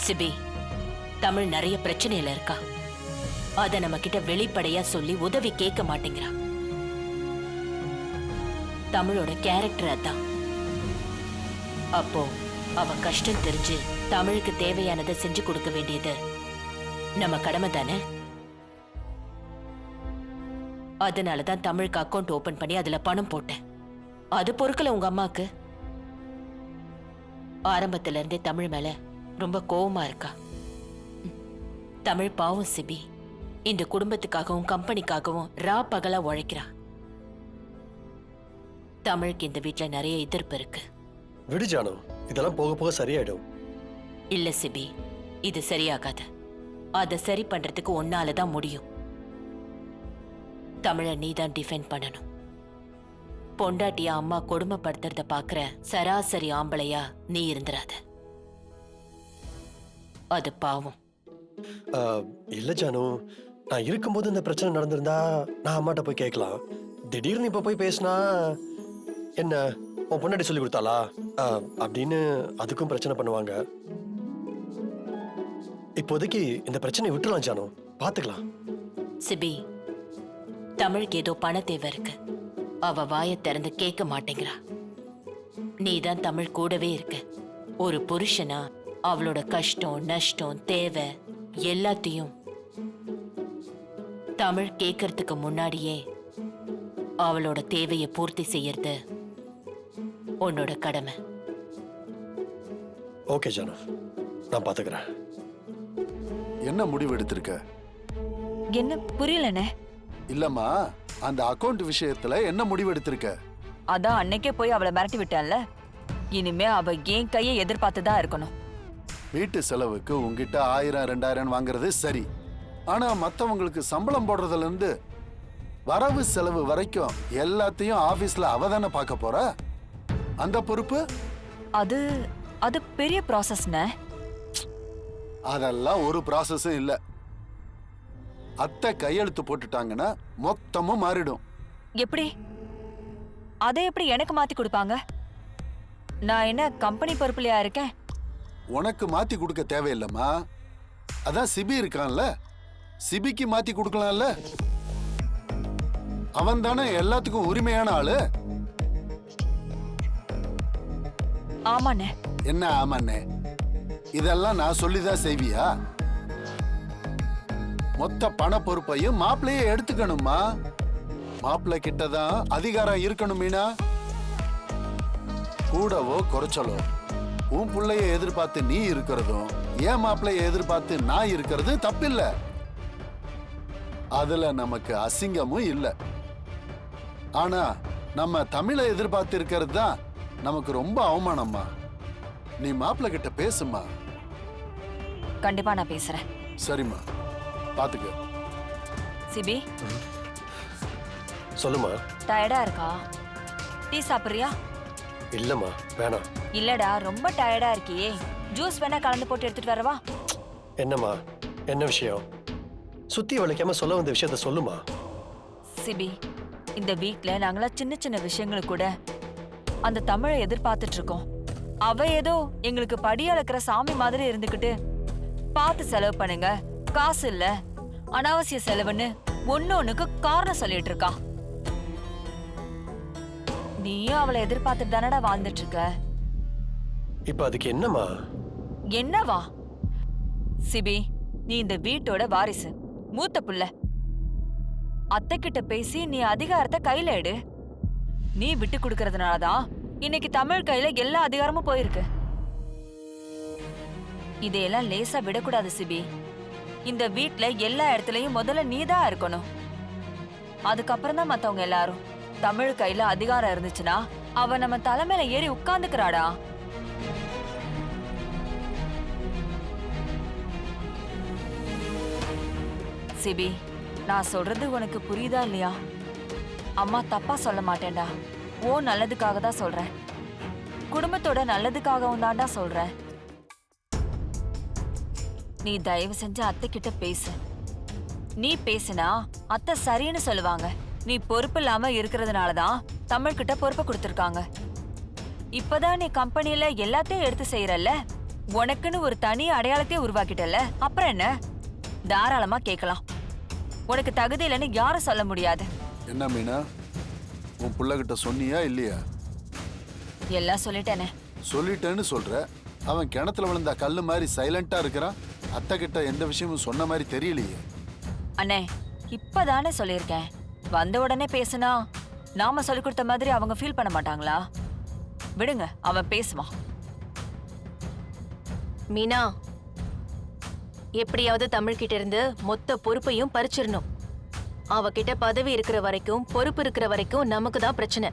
CP, Tamil நிறைய பிரச்சனையில இருக்கா. அத நம்ம கிட்ட வெளிப்படையா சொல்லி உதவி கேட்க மாட்டேங்கிறா. தமிழோட கேரக்டர் அதான். அப்போ அவ கஷ்டம் தெரிஞ்சு தமிழுக்கு தேவையானதை செஞ்சு கொடுக்க வேண்டியது நம்ம கடமை தானே. அதனாலதான் தமிழுக்கு அக்கௌண்ட் ஓபன் பண்ணி அதுல பணம் போட்டேன். அது பொறுக்கல உங்க அம்மாக்கு. ஆரம்பத்துல இருந்தே தமிழ் மேல ரொம்ப கோவமா இருக்கா. தமிழ் பாவம் சிபி, இந்த குடும்பத்துக்காகவும் கம்பெனிக்காகவும் ரா பகலா உழைக்கிறா. தமிழுக்கு இந்த வீட்டுல நிறைய எதிர்ப்பு இருக்கு. விடுஜானோ, இதெல்லாம் போக போக சரியாயிடும். இல்ல சிபி, இது சரியாகாது. அதை சரி பண்றதுக்கு ஒன்னாலதான் முடியும். தமிழ நீதான் டிஃபெண்ட் பண்ணணும். பொண்டாட்டியா அம்மா கொடுமைப்படுத்துறத பாக்குற சராசரி ஆம்பளையா நீ இருந்துராத. அது பாவம். இல்ல ஜானு, நான் இருக்கும்போது இந்த பிரச்சனை நடந்திருந்தா நான் அம்மாட்ட போய் கேட்கலாம். திடீர்னு இப்ப போய் பேசினா என்ன உன் பொண்டாட்டி சொல்லி கொடுத்தாளா அப்படின்னு அதுக்கும் பிரச்சனை பண்ணுவாங்க. இப்போதைக்கு இந்த பிரச்சனையை விட்டுலாம் ஜானு, பாத்துக்கலாம். சிபி, தமிழுக்கு ஏதோ பண தேவை இருக்கு. அவ வாயை திறந்து கேட்க மாட்டேங்கிறா. நீதான் தமிழ் கூடவே இருக்க. ஒரு புருஷனா அவளோட கஷ்டம் நஷ்டம் தேவை எல்லாத்தையும் தமிழ் கேட்கறதுக்கு முன்னாடியே அவளோட தேவையை பூர்த்தி செய்யறது உன்னோட கடமை. ஓகே ஜானு, நான் பாத்துக்கிறேன். என்ன முடிவு எடுத்திருக்க? என்ன புரியலனே? இல்லம்மா, அந்த அக்கவுண்ட் விஷயத்துல என்ன முடிவு எடுத்திருக்க? அதான் அன்னைக்கே போய் அவளை மிரட்டி விட்டான்ல. இனிமே அவ என் கையை எதிர்பார்த்துதான் இருக்கணும். வீட்டு செலவுக்கு உங்ககிட்ட 1000 2000 வாங்குறது சரி. ஆனா மத்தவங்களுக்கு சம்பளம் போடுறதுல இருந்து வரவு செலவு வரைக்கும் எல்லாத்தையும் ஆபீஸ்ல அவதானே பார்க்க போற. அந்த பொறுப்பு அது அது பெரிய ப்ராசஸ்னே. அதெல்லாம் ஒரு ப்ராசஸும் இல்ல. அத்தை கையெழுத்து போட்டுட்டாங்கன்னா மொத்தமும் மாறிடும். எப்படி? அதை எப்படி எனக்கு மாத்தி கொடுப்பாங்க? நான் என்ன கம்பெனி பொறுப்புலையா இருக்கேன்? உனக்கு மாத்தி கொடுக்க தேவையில்லம்மா. அதான் சிபி இருக்கான்ல, சிபிக்கு மாத்தி கொடுக்கலாம்ல. அவன் தானே எல்லாத்துக்கும் உரிமையான ஆளு. ஆமாண்ணே. என்ன ஆமாண்ணே? இதெல்லாம் நான் சொல்லிதான் செய்வியா? மொத்த பண பொறுப்பையும் மாப்பிள்ளையே எடுத்துக்கணுமா? மாப்பிள்ளை கிட்டதான் அதிகாரம் இருக்கணும். மீனா, கூடவோ குறைச்சலோ உன் பிள்ளைய எதிர்பார்த்து நீ இருக்கிறதும் ஏன் மாப்பிள்ளைய எதிர்பார்த்து நான் இருக்கிறது தப்பில்ல. அதுல நமக்கு அசிங்கமும் இல்ல. ஆனா நம்ம தமிழை எதிர்பார்த்து இருக்கிறது தான் நமக்கு ரொம்ப அவமானம்மா. நீ மாப்பிள்ளை கிட்ட பேசுமா. கண்டிப்பா நான் பேசுறேன். சரிம்மா, பாத்துக்க. சிபி, சொல்லுமா. டயர்டா இருக்கா? டீ சாப்பிடுறியா? இல்லம்மா, வேணாம். இல்லடா, ரொம்ப டயர்டா இருக்கியே. ஜூஸ் வேணா கலந்து போட்டு எடுத்துட்டு வரவா? என்னம்மா, என்ன விஷயம்? சுத்தி வளைக்காம சொல்ல வந்த விஷயத்த சொல்லுமா. சிபி, இந்த வீட்ல நாங்களா சின்ன சின்ன விஷயங்கள் கூட அந்த தமிழை எதிர்பார்த்துட்டு இருக்கோம். அவ ஏதோ எங்களுக்கு படி அளக்கிற சாமி மாதிரி இருந்துகிட்டு பார்த்து செலவு பண்ணுங்க, காசு இல்ல, அனாவசிய செலவுன்னு ஒன்னொன்னுக்கு காரணம் சொல்லிட்டு இருக்கா. நீயும் அவளை எதிர்பார்த்துட்டு தானடா வாழ்ந்துட்டு இருக்க. இப்ப அதுக்கு என்னம்மா? என்னவா? சிபி, நீ இந்த வீட்டோட வாரிசு, மூத்த புள்ள. அத்தை கிட்ட பேசி நீ அதிகாரத்தை கையில எடு. நீ விட்டு கொடுக்கறதுனாலதான் இன்னைக்கு தமிழ் கையில எல்லா அதிகாரமும் போயிருக்கு. இதையெல்லாம் லேசா விடக்கூடாது சிபி. இந்த வீட்ல எல்லா இடத்துலயும் முதல்ல நீதான் இருக்கணும். அதுக்கப்புறம் தான் மத்தவங்க எல்லாரும். தமிழ் கையில அதிகாரம் இருந்துச்சுன்னா அவ நம்ம தலைமையில ஏறி உட்கார்ந்துக்கிறாடா. சிபி, நான் சொல்றது உனக்கு புரியுதா இல்லையா? அம்மா தப்பா சொல்ல மாட்டேன்டா. ஓ நல்லதுக்காக தான் சொல்றேன். குடும்பத்தோட நல்லதுக்காகவும் தான்டா சொல்றேன். நீ தயவு செஞ்சு அத்தை கிட்ட பேசு. நீ பேசினா அத்தை சரின்னு சொல்லுவாங்க. நீ பொறுப்பு இல்லாம இருக்கிறதுனாலதான் தமிழ் கிட்ட பொறுப்பை கொடுத்திருக்காங்க. இப்பதான் நீ கம்பெனில எல்லாத்தையும் எடுத்து செய்யறல்ல, உனக்குன்னு ஒரு தனி அடையாளத்தையே உருவாக்கிட்டல, அப்புறம் என்ன? தாராளமா கேட்கலாம். உனக்கு தகுதி இல்லைன்னு யாரும் சொல்ல முடியாது. என்ன மீனா, உன் பிள்ளைகிட்ட சொன்னியா இல்லையா? எல்லாம் சொல்லிட்டேனே. சொல்லிட்டேன்னு சொல்ற, அவன் கிணத்துல விழுந்த கல்லு மாதிரி சைலண்டா இருக்கிறான். அத்தை கிட்ட எந்த விஷயமும் சொன்ன மாதிரி தெரியலையே. அண்ணே, இப்பதானே சொல்லியிருக்கேன். வந்த உடனே பேசுனா நாம சொல்லி கொடுத்த மாதிரி அவங்க ஃபீல் பண்ண மாட்டாங்களா? விடுங்க, அவன் பேசுவான். மீனா, எப்படியாவது தமிழ்கிட்ட இருந்து மொத்த பொறுப்பையும் பறிச்சிடணும். அவகிட்ட பதவி இருக்கிற வரைக்கும், பொறுப்பு இருக்கிற வரைக்கும் நமக்கு தான் பிரச்சனை.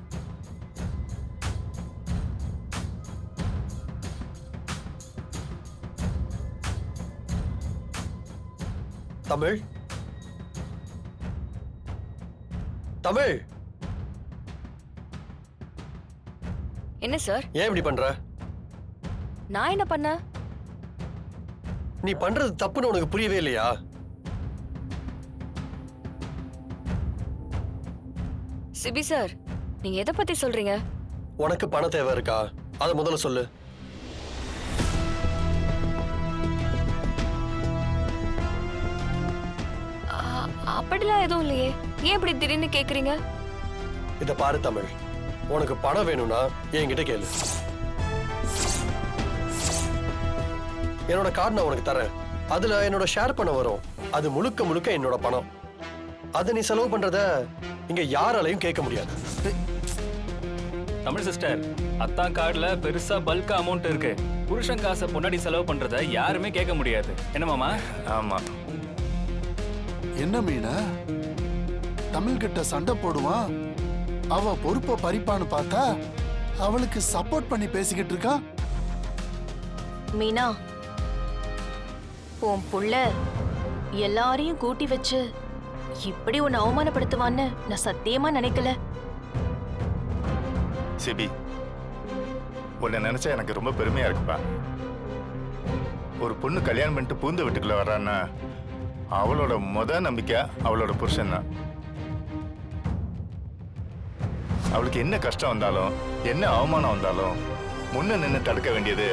தமிழ், தமிழ், என்ன சார்? ஏன் இப்படி பண்ற? நான் என்ன பண்ண? நீ பண்றது தப்புன்னு உனக்கு புரியவே இல்லையா? சிபி சார், நீங்க எதை பத்தி சொல்றீங்க? உனக்கு பண தேவை இருக்கா? அதை முதல்ல சொல்லு. அப்படிலாம் எதுவும் இல்லையே. ஏன் இப்படி திடீர்னு கேக்குறீங்க? இத பாரு தமிழ், உனக்கு பணம் வேணும்னா என்கிட்ட கேளு. என்னோட கார்டு நான் உனக்கு தரேன். அதுல என்னோட ஷேர் பணம் வரும். அது முழுக்க முழுக்க என்னோட பணம். அதை நீ செலவு பண்றத இங்க யாராலையும் கேட்க முடியாது. தமிழ் சிஸ்டர், அத்தான் கார்டுல பெருசா பல்கா அமௌண்ட் இருக்கு. புருஷன் காசை பொன்னாடி செலவு பண்றத யாருமே கேட்க முடியாது. என்ன மாமா? ஆமா. என்ன மீனா, தமிழ் கிட்ட சண்டை போடுவான், அவ பொறுப்பை பறிப்பான்னு பார்த்தா அவளுக்கு சப்போர்ட் பண்ணி பேசிக்கிட்டு இருக்கா. மீனா, உன் புள்ள எல்லாரையும் கூட்டி வச்சு இப்படி உன்னை அவமானப்படுத்துவான்னு நான் சத்தியமா நினைக்கல. சிபி, உன்னை நினைச்சா எனக்கு ரொம்ப பெருமையா இருக்குப்பா. ஒரு பொண்ணு கல்யாணம் பண்ணிட்டு பூந்த வீட்டுக்குள்ள வர்றான்னா அவளோட நம்பிக்கை அவளோட புருஷன் தான். அவளுக்கு என்ன கஷ்டம் வந்தாலும், என்ன அவமானம் வந்தாலும் முன்ன நின்று தடுக்க வேண்டியது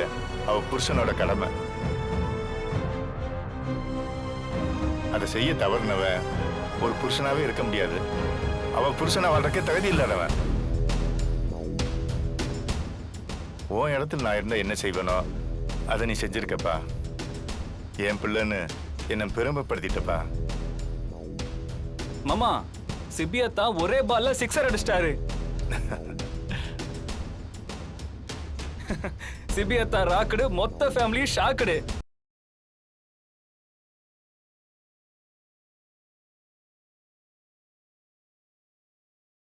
அவ புருஷனோட கடமை. அதை செய்ய தவறுனவன் ஒரு புருஷனாவே இருக்க முடியாது. அவ புருஷனை வாழ்றதுக்கே தகுதி இல்லாதவன். உன் இடத்துல நான் இருந்தா என்ன செய்வேனோ அதை நீ செஞ்சிருக்கப்பா. என் பிள்ளைன்னு என்ன பெருமைப்படுத்திட்டப்பா. மாமா, சிபியத்தா ஒரே பால்ல 6 அடிச்சிட்டாரு. சிபியத்தா ராக்குடு, மொத்த ஃபேமிலி ஷாக்குடு.